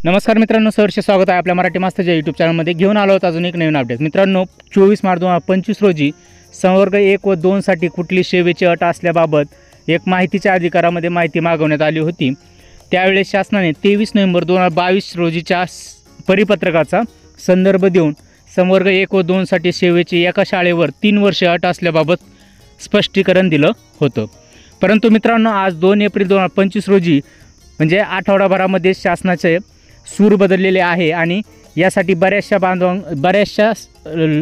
नमस्कार मित्रांनो, सहर्ष स्वागत आहे आपल्या मराठी मास्तरच्या यूट्यूब चॅनलमध्ये। घेऊन आलो आहोत अजून एक नवीन अपडेट। मित्रांनो, 24 मार्च 2025 रोजी संवर्ग 1 व 2 साठी कुठली सेवेची अट असल्याबाबत एक माहितीच्या अधिकारामध्ये माहिती मागवण्यात आली होती। त्यावेळेस शासनाने 23 नोव्हेंबर 2022 रोजीच्या परिपत्रकाचा संदर्भ देऊन संवर्ग 1 व 2 साठी सेवेची एका शाळेवर 3 वर्षे अट असल्याबाबत स्पष्टीकरण दिलं होतं। परंतु मित्रांनो, आज 2 एप्रिल 2025 रोजी म्हणजे आठवडाभरामध्ये शासनाचे सूर बदललेले आहे आणि यासाठी बऱ्याचशा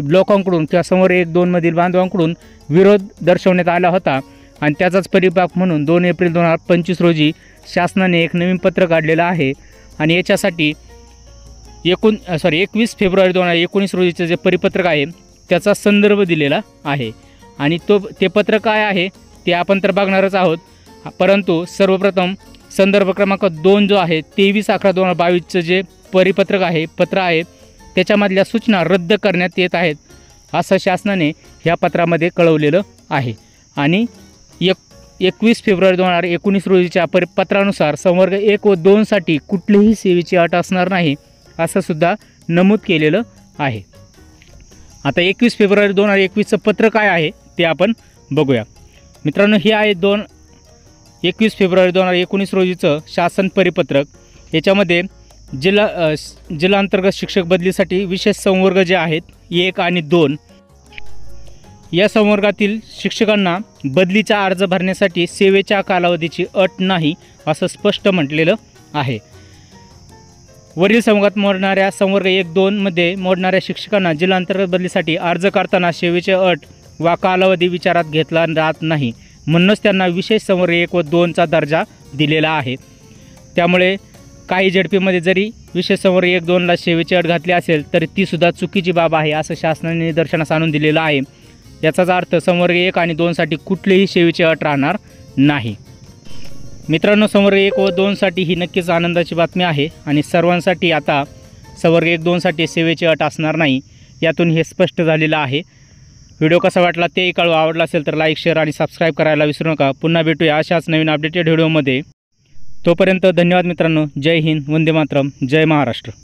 लोकांकडून किंवा संवर्ग 1-2 मधील बांधवांकडून विरोध दर्शवण्यात आला होता आणि त्याचाच परिपाक म्हणून 2 एप्रिल 2025 रोजी शासनाने एक नवीन पत्र काढलेलं आहे आणि याच्यासाठी 21 फेब्रुवारी 2019 रोजीचं जे परिपत्रक आहे त्याचा संदर्भ दिलेला आहे आणि ते पत्र काय आहे ते आपण तर बघणारच आहोत। परंतु सर्वप्रथम संदर्भ क्रमांक 2 जो आहे 23/11/2022 जे परिपत्रक आहे पत्र आहे त्याच्यामधल्या सूचना रद्द करण्यात येत आहेत असं शासनाने ह्या पत्रामध्ये कळवलेलं आहे आणि 21 फेब्रुवारी 2019 रोजीच्या पत्रानुसार संवर्ग 1 व 2 साठी कुठलीही सेवेची अट असणार नाही असं सुद्धा नमूद केलेलं आहे। आता 21 फेब्रुवारी 2021चं पत्र काय आहे ते आपण बघूया। मित्रांनो, हे आहे 21 फेब्रुवारी 2019 रोजीचं शासन परिपत्रक। याच्यामध्ये जिल्हा अंतर्गत शिक्षक बदलीसाठी विशेष संवर्ग जे आहेत 1 आणि 2 या संवर्गातील शिक्षकांना बदलीचा अर्ज भरण्यासाठी सेवेच्या कालावधीची अट नाही असं स्पष्ट म्हटलेलं आहे। वरील संवर्गात मोडणाऱ्या संवर्ग 1-2 मध्ये मोडणाऱ्या शिक्षकांना जिल्हा अंतर्गत बदलीसाठी अर्ज करताना सेवेची अट वा कालावधी विचारात घेतला जात नाही, म्हणूनच त्यांना विशेष संवर्ग 1 व 2चा दर्जा दिलेला आहे। त्यामुळे काही झडपीमध्ये जरी विशेष संवर्ग 1-2ला सेवेची अट घातली असेल तरी ती सुद्धा चुकीची बाब आहे असं शासनाने निदर्शनास आणून दिलेलं आहे। याचाच अर्थ संवर्ग 1 आणि 2 साठी कुठलीही सेवेची अट राहणार नाही। मित्रांनो, संवर्ग 1 व 2 साठी ही नक्कीच आनंदाची बातमी आहे आणि सर्वांसाठी आता संवर्ग 1-2 साठी सेवेची अट असणार नाही यातून हे स्पष्ट झालेलं आहे। व्हिडिओ कसा वाटला ते कळवा। आवडला असेल तर लाईक, शेअर आणि सबस्क्राईब करायला विसरू नका। पुन्हा भेटूया अशाच नवीन अपडेटेड व्हिडिओमध्ये। तोपर्यंत धन्यवाद मित्रांनो। जय हिंद, वंदे मातरम, जय महाराष्ट्र।